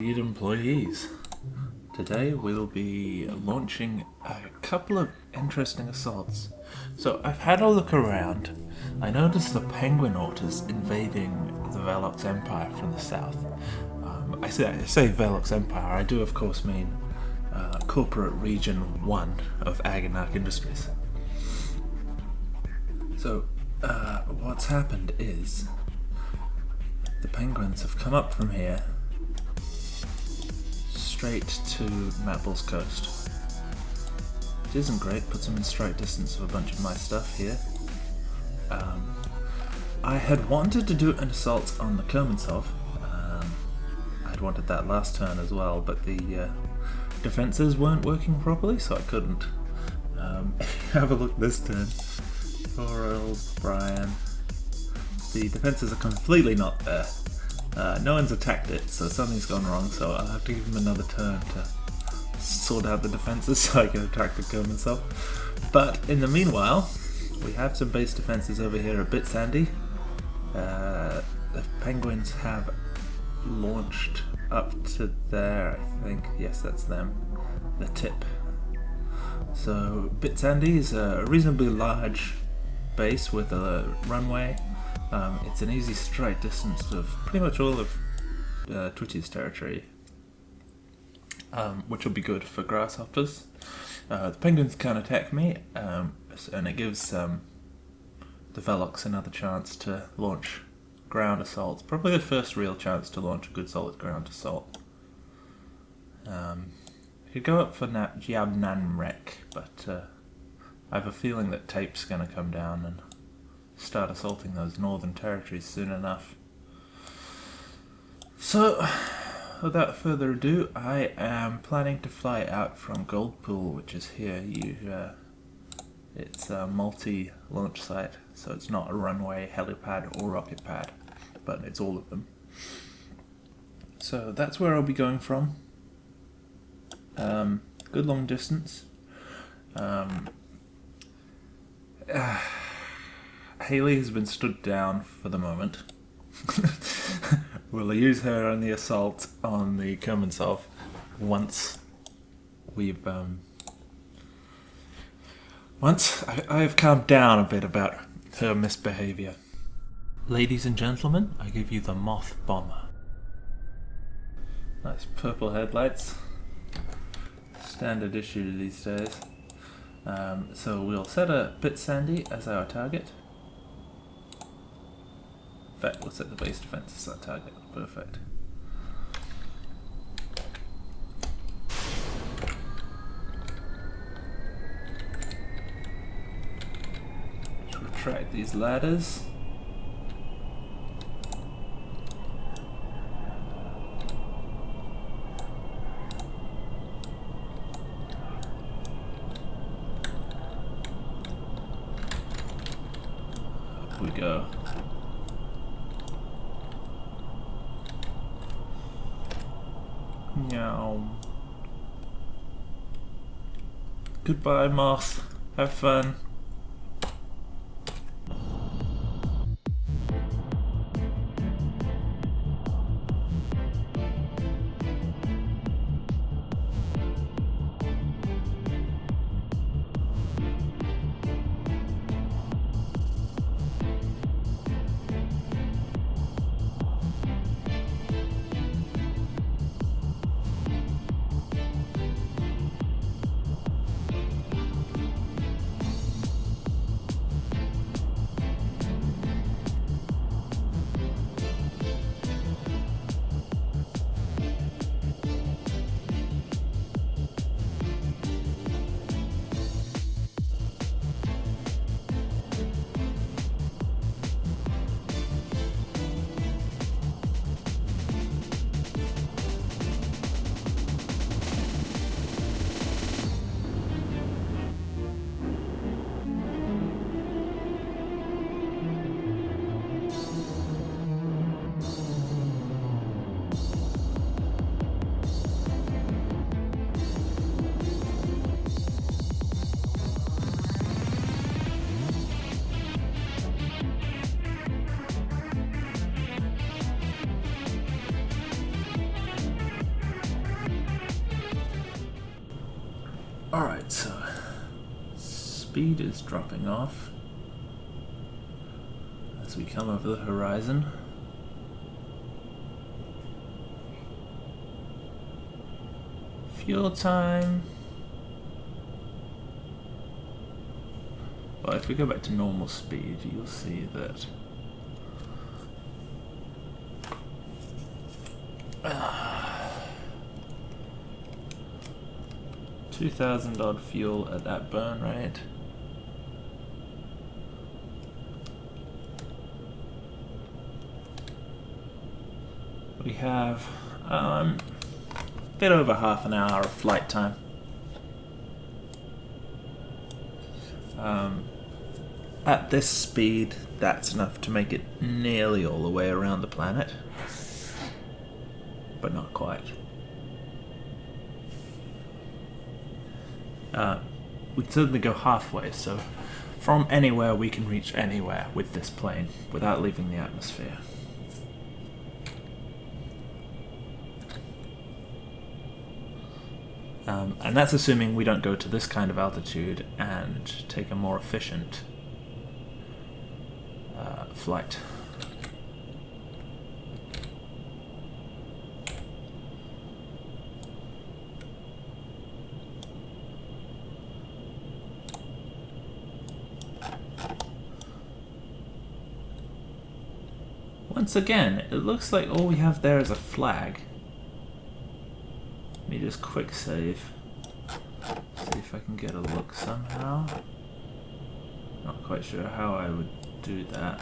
Lead employees. Today we'll be launching a couple of interesting assaults. So I've had a look around. I noticed the penguin otters invading the Velox Empire from the south. I say Velox Empire, I do of course mean corporate region 1 of Agonarch Industries. So what's happened is the penguins have come up from here straight to Mapple's coast. It isn't great, puts them in strike distance of a bunch of my stuff here. I had wanted to do an assault on the Kermansov. I'd wanted that last turn as well, but the defences weren't working properly, so I couldn't. If you have a look this turn, poor old Brian. The defences are completely not there. No one's attacked it, so something's gone wrong, so I'll have to give him another turn to sort out the defences so I can attack the Kermansov. But in the meanwhile, we have some base defences over here a bit sandy. The penguins have launched up to there, I think. Yes, that's them. The tip. So, Bit Sandy is a reasonably large base with a runway. It's an easy strike distance of pretty much all of Twitch's territory, which will be good for grasshoppers. The penguins can't attack me, and it gives the Velox another chance to launch ground assaults. Probably the first real chance to launch a good solid ground assault. I could go up for Jiabnanrek, but I have a feeling that Tape's going to come down and start assaulting those northern territories soon enough. So, without further ado, I am planning to fly out from Goldpool, which is here. It's a multi-launch site, so it's not a runway, helipad, or rocket pad, but it's all of them. So that's where I'll be going from. Good long distance. Haley has been stood down for the moment. We'll use her on the assault on the Kermansov once I have calmed down a bit about her misbehaviour. Ladies and gentlemen, I give you the Moth bomber. Nice purple headlights. Standard issue these days. So we'll set a Bit Sandy as our target. In fact, we'll set the base defense as our target. Perfect. Let's retract these ladders. Up we go. Meow. Goodbye, Moth. Have fun. Alright, so speed is dropping off as we come over the horizon. Fuel time. Well, if we go back to normal speed, you'll see that 2,000 odd fuel at that burn rate. We have a bit over half an hour of flight time. At this speed, that's enough to make it nearly all the way around the planet, but not quite. We'd certainly go halfway, so from anywhere we can reach anywhere with this plane without leaving the atmosphere. And that's assuming we don't go to this kind of altitude and take a more efficient flight. Once again, it looks like all we have there is a flag. Let me just quick save. See if I can get a look somehow. Not quite sure how I would do that.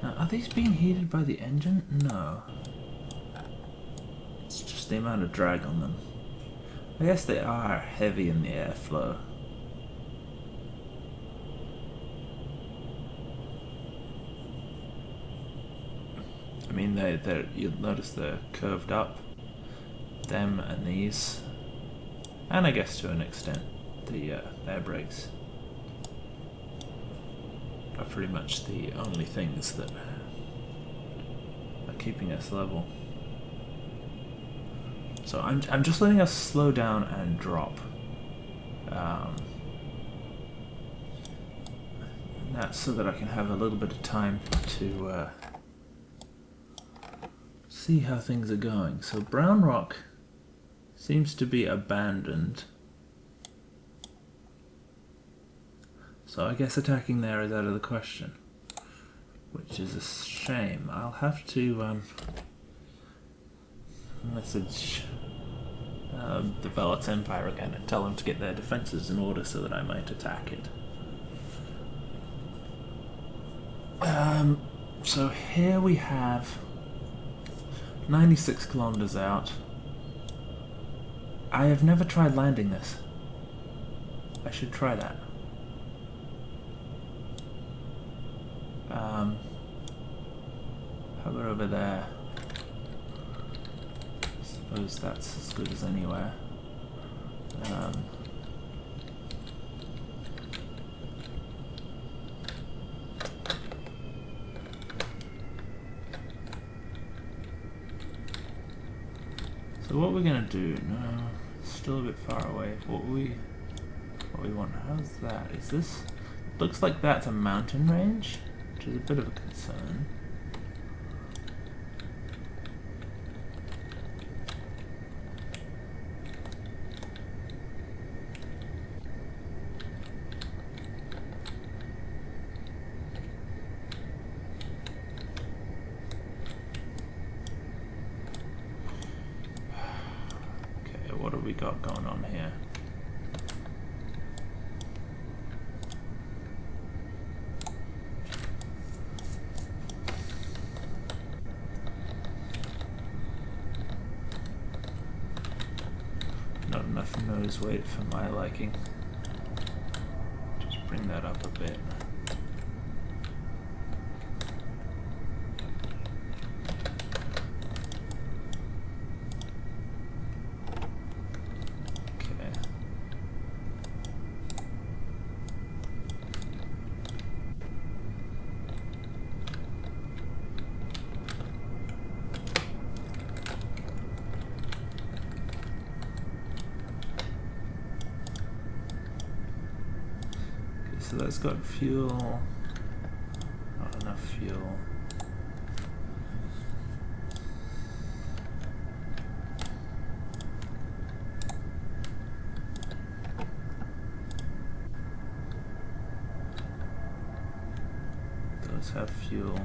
Now, are these being heated by the engine? No. It's just the amount of drag on them. I guess they are heavy in the airflow. I mean, you'll notice they're curved up. Them and these. And I guess to an extent, the air brakes are pretty much the only things that are keeping us level. So I'm just letting us slow down and drop. And that's so that I can have a little bit of time to see how things are going. So Brown Rock seems to be abandoned. So I guess attacking there is out of the question, which is a shame. I'll have to message the Velox Empire again and tell them to get their defenses in order so that I might attack it. So here we have 96 kilometers out. I have never tried landing this. I should try that. Hover over there. I suppose that's as good as anywhere. So what we're gonna do? No, it's still a bit far away. What we want? How's that? Is this? Looks like that's a mountain range, which is a bit of a concern. What have we got going on here? Not enough nose weight for my liking. Just bring that up a bit. so that's got fuel. Not enough fuel. Those have fuel.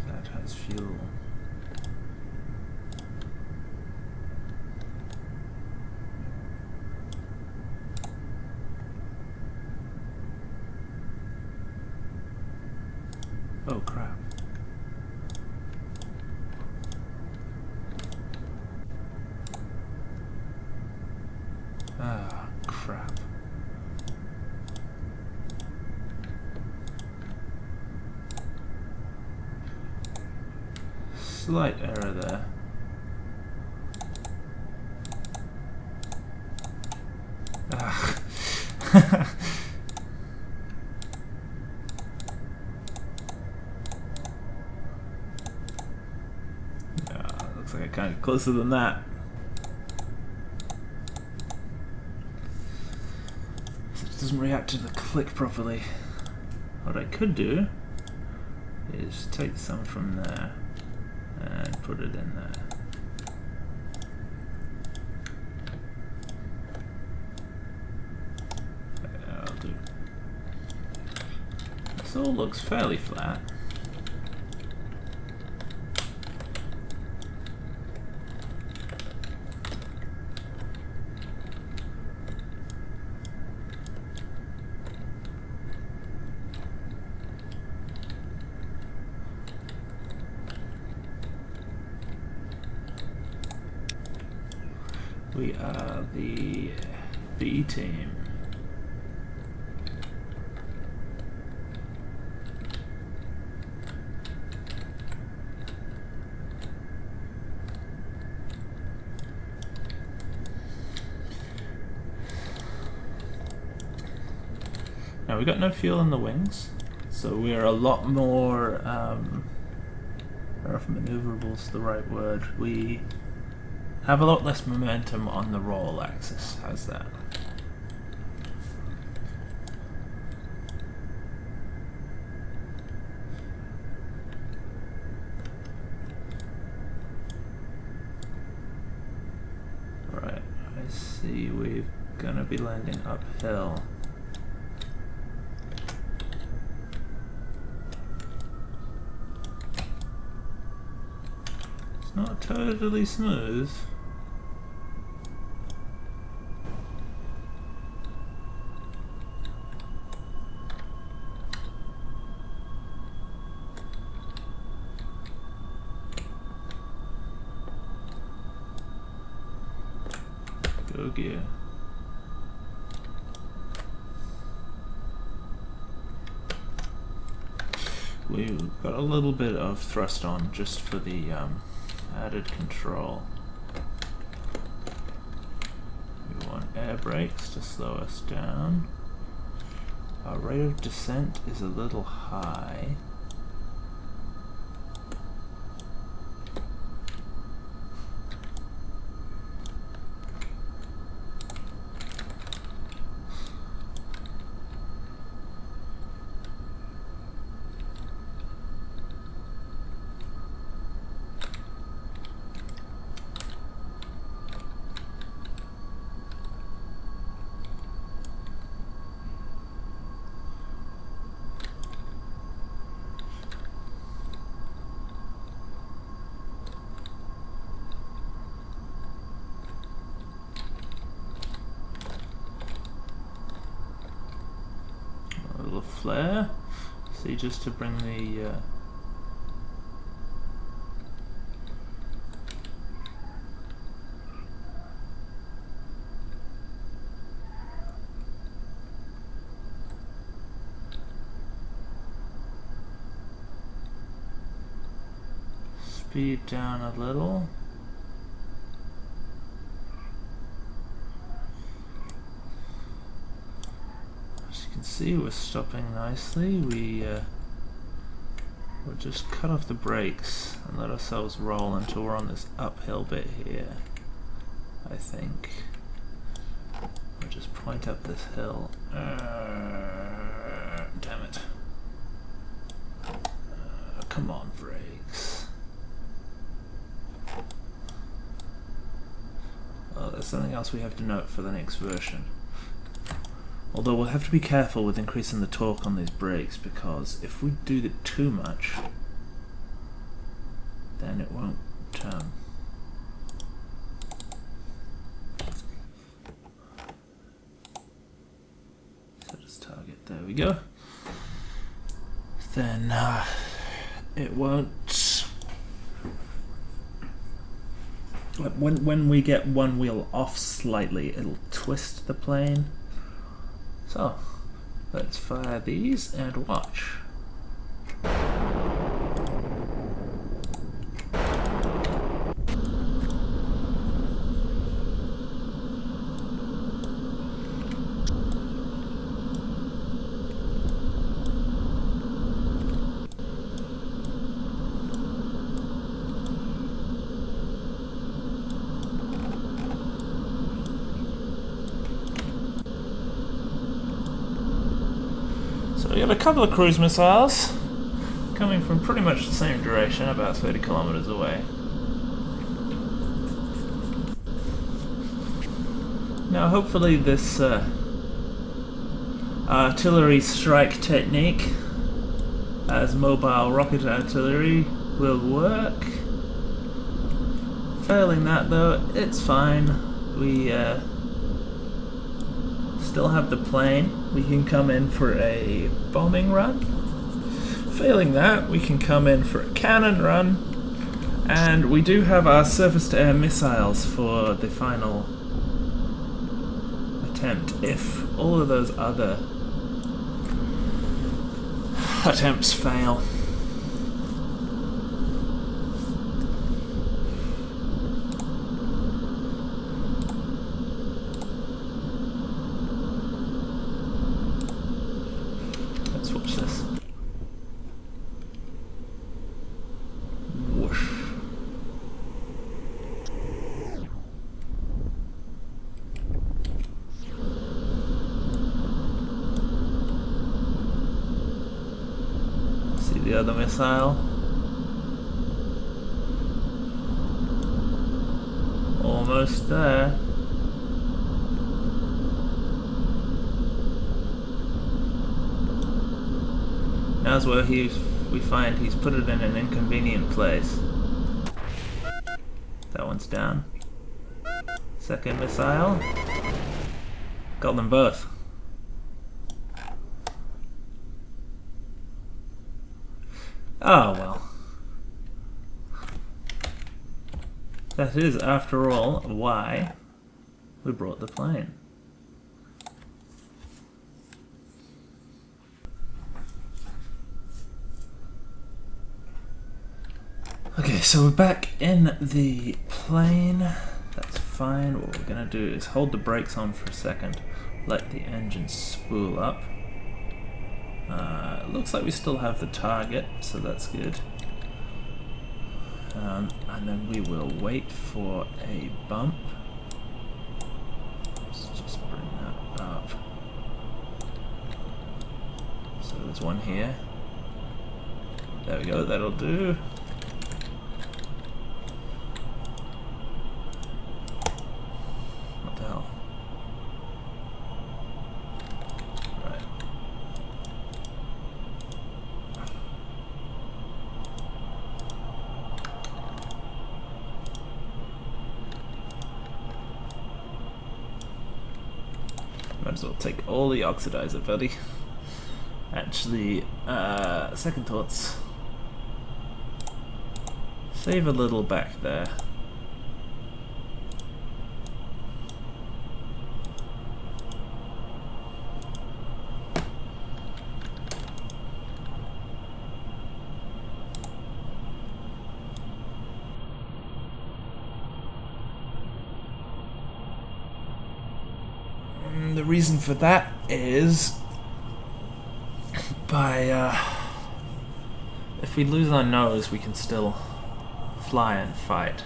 That has fuel. Oh crap. Ah, crap. Slight error there. Ah. Looks like I can't get closer than that. It doesn't react to the click properly. What I could do is take some from there and put it in there. That'll do. This all looks fairly flat. We are the B team. Now we got no fuel in the wings, so we are a lot more, I don't know if maneuverable is the right word. We have a lot less momentum on the roll axis. How's that? Right, I see we're gonna be landing uphill. It's not totally smooth. Go gear. We've got a little bit of thrust on just for the added control. We want air brakes to slow us down. Our rate of descent is a little high. Flare, see, just to bring the speed down a little. See, we're stopping nicely. We'll just cut off the brakes and let ourselves roll until we're on this uphill bit here, I think. I'll just point up this hill. Damn it. Come on, brakes. Oh, there's something else we have to note for the next version. Although we'll have to be careful with increasing the torque on these brakes, because if we do it too much, then it won't set its target. There we go. Then it won't. When we get one wheel off slightly, it'll twist the plane. So let's fire these and watch. So we got a couple of cruise missiles coming from pretty much the same direction, about 30 kilometers away. Now hopefully this artillery strike technique as mobile rocket artillery will work. Failing that though, it's fine. We still have the plane. We can come in for a bombing run. Failing that, we can come in for a cannon run. And we do have our surface-to-air missiles for the final attempt, if all of those other attempts fail. Let's watch this. Whoosh. See the other missile? Almost there. Now's where we find he's put it in an inconvenient place. That one's down. Second missile. Got them both. Oh well. That is, after all, why we brought the plane. Okay, so we're back in the plane. That's fine. What we're gonna do is hold the brakes on for a second, let the engine spool up. It looks like we still have the target, so that's good. And then we will wait for a bump. Let's just bring that up. So there's one here. There we go, that'll do. What the hell? Right. Might as well take all the oxidizer, buddy. Actually, second thoughts. Save a little back there. The reason for that is if we lose our nose, we can still fly and fight.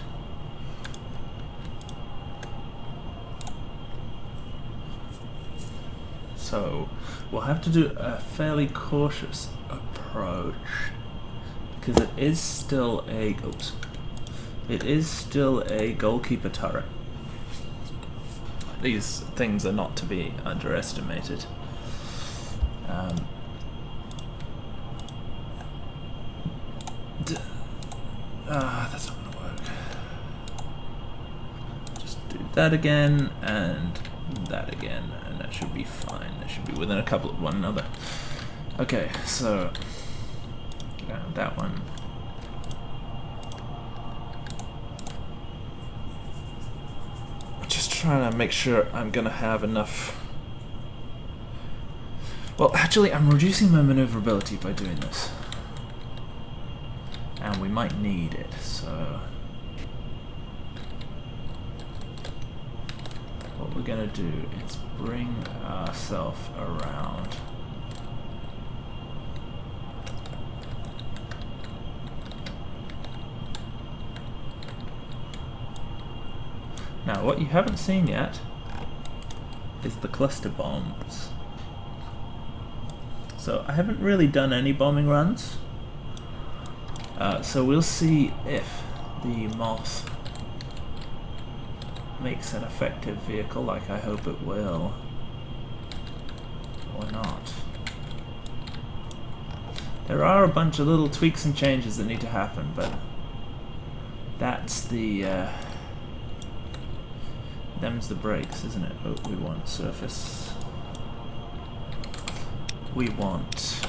So we'll have to do a fairly cautious approach because it is still a goalkeeper turret. These things are not to be underestimated. That's not going to work. Just do that again and that again, and that should be fine. They should be within a couple of one another. Okay, so that one. Just trying to make sure I'm going to have enough. Well, actually, I'm reducing my maneuverability by doing this. And we might need it, so what we're gonna do is bring ourselves around. Now, what you haven't seen yet is the cluster bombs. So I haven't really done any bombing runs. So we'll see if the Moth makes an effective vehicle, like I hope it will, or not. There are a bunch of little tweaks and changes that need to happen, but that's the them's the breaks, isn't it? Oh, we want surface. We want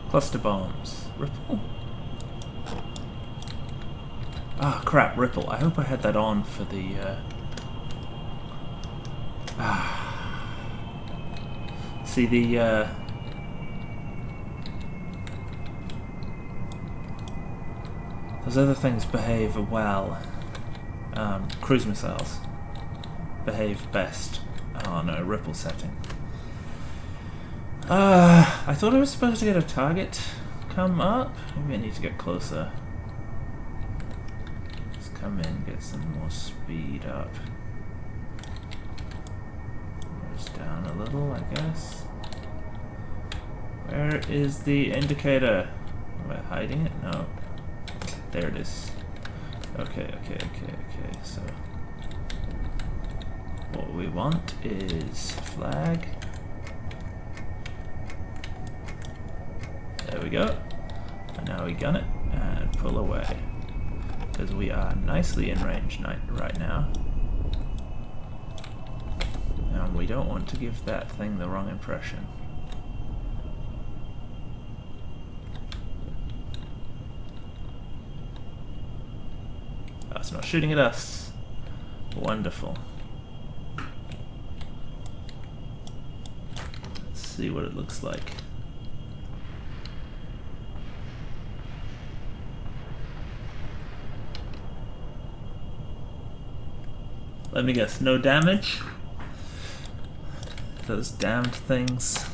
cluster bombs. Ripple? Ah, crap, Ripple. I hope I had that on for the... See, the... Those other things behave well. Cruise missiles behave best on a Ripple setting. I thought I was supposed to get a target come up. Maybe I need to get closer. Come in, get some more speed up. Goes down a little, I guess. Where is the indicator? Am I hiding it? No. There it is. Okay. So what we want is flag. There we go. And now we gun it and pull away. Because we are nicely in range right now. And we don't want to give that thing the wrong impression. Oh, it's not shooting at us. Wonderful. Let's see what it looks like. Let me guess, no damage? Those damned things.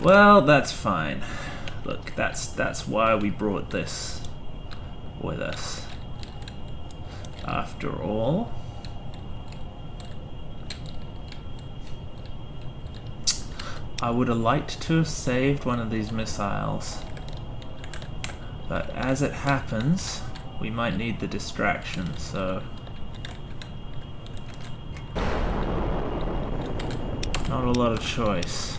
Well, that's fine. Look, that's why we brought this with us. After all. I would have liked to have saved one of these missiles. But as it happens, we might need the distraction, so... not a lot of choice.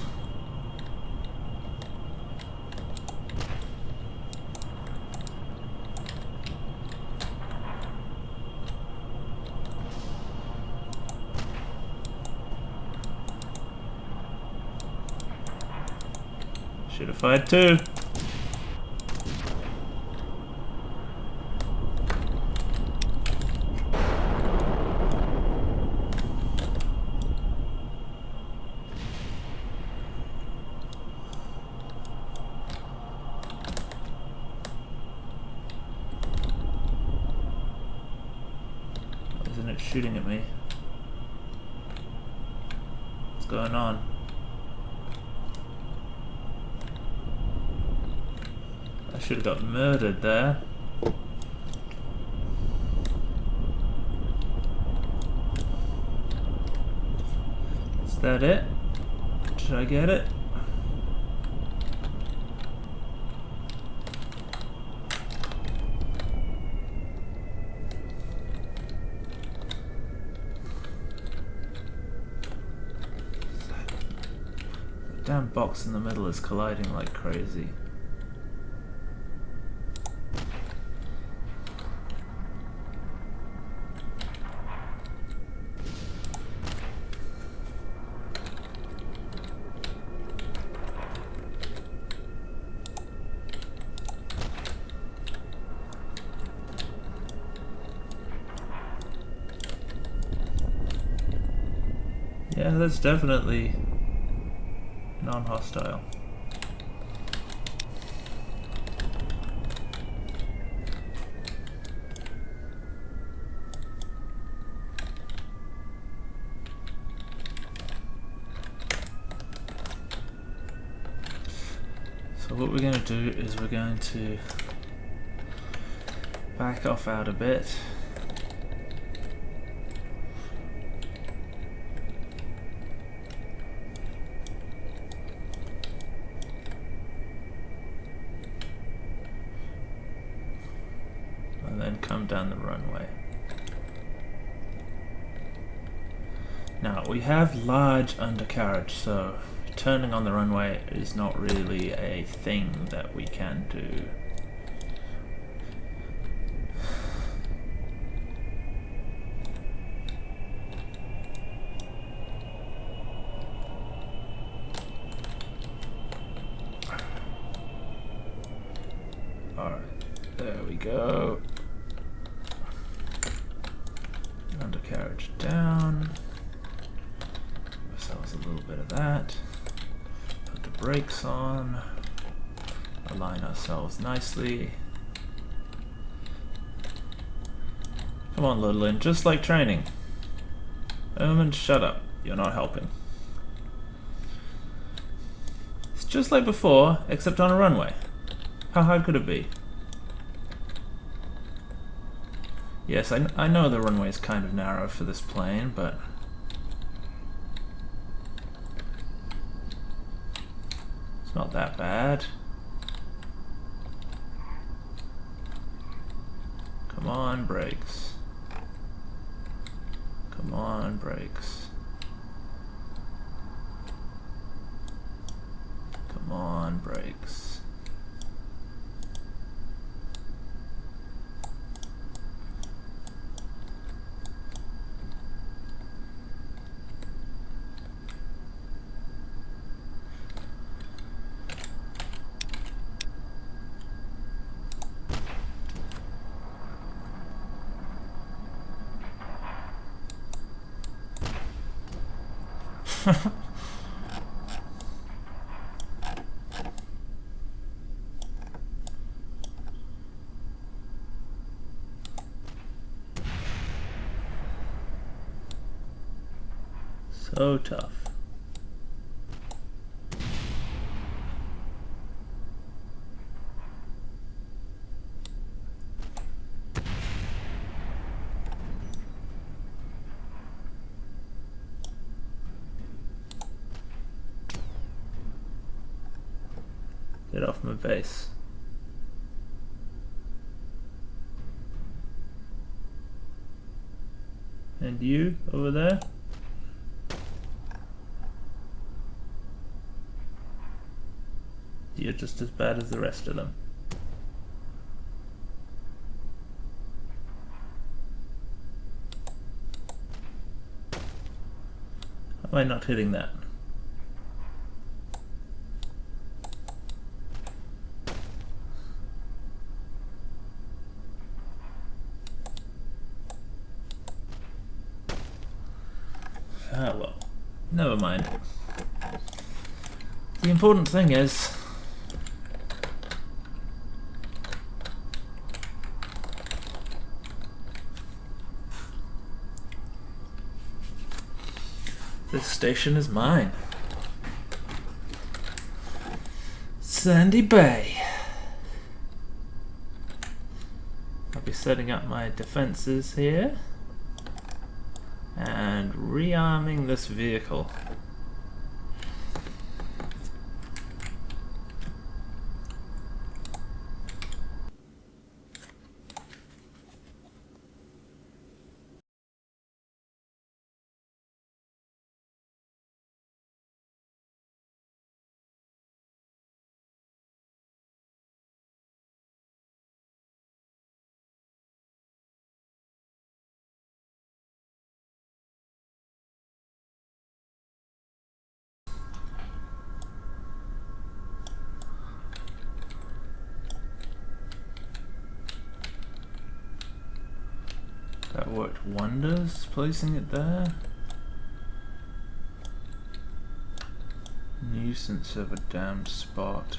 Should have fired two. Isn't it shooting at me? What's going on? I should have got murdered there. It's that it? Did I get it? The damn box in the middle is colliding like crazy. Yeah, that's definitely non-hostile. So what we're going to do is we're going to back off out a bit. And then come down the runway. Now we have large undercarriage, so turning on the runway is not really a thing that we can do. Alright, there we go. Undercarriage down. Give ourselves a little bit of that. Put the brakes on. Align ourselves nicely. Come on, Ludlin, just like training. Erman, shut up. You're not helping. It's just like before, except on a runway. How hard could it be? Yes, I know the runway is kind of narrow for this plane, but it's not that bad. Come on, brakes. Come on, brakes. Come on, brakes. So tough. Get off my base. And you over there? You're just as bad as the rest of them. How am I not hitting that? Ah well, never mind. The important thing is this station is mine. Sandy Bay. I'll be setting up my defenses here and rearming this vehicle. That worked wonders, placing it there. Nuisance of a damned spot.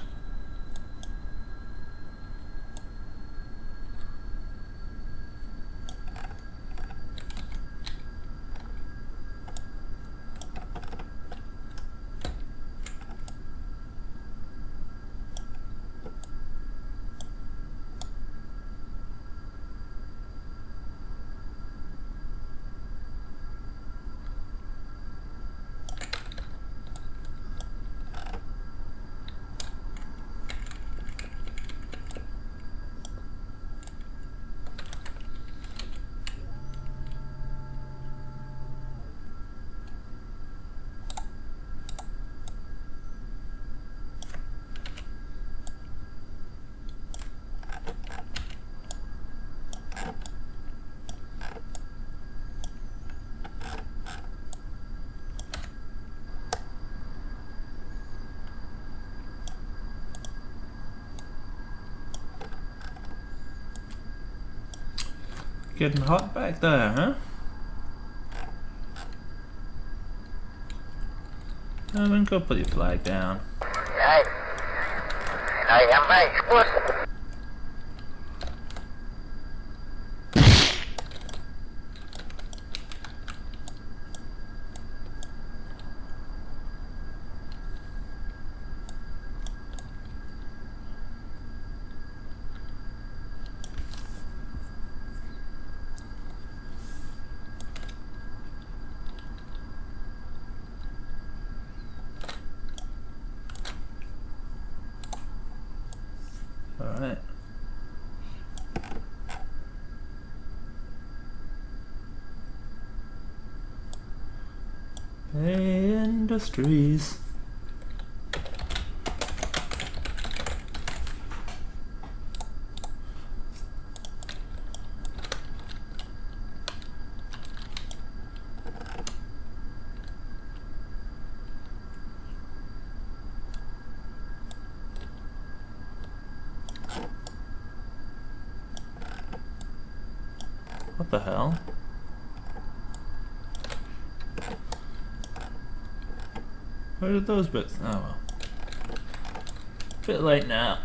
Getting hot back there, huh? Then go put your flag down. Alright. Hey, Industries. What the hell? Where did those bits? Oh well. Bit late now.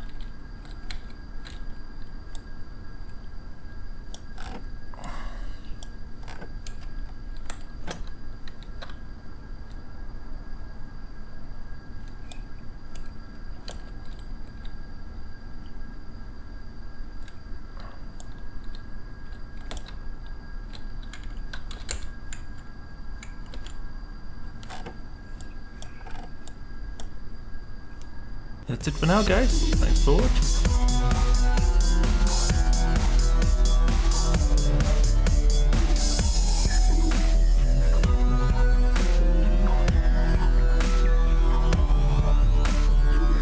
That's it for now, guys. Thanks for watching.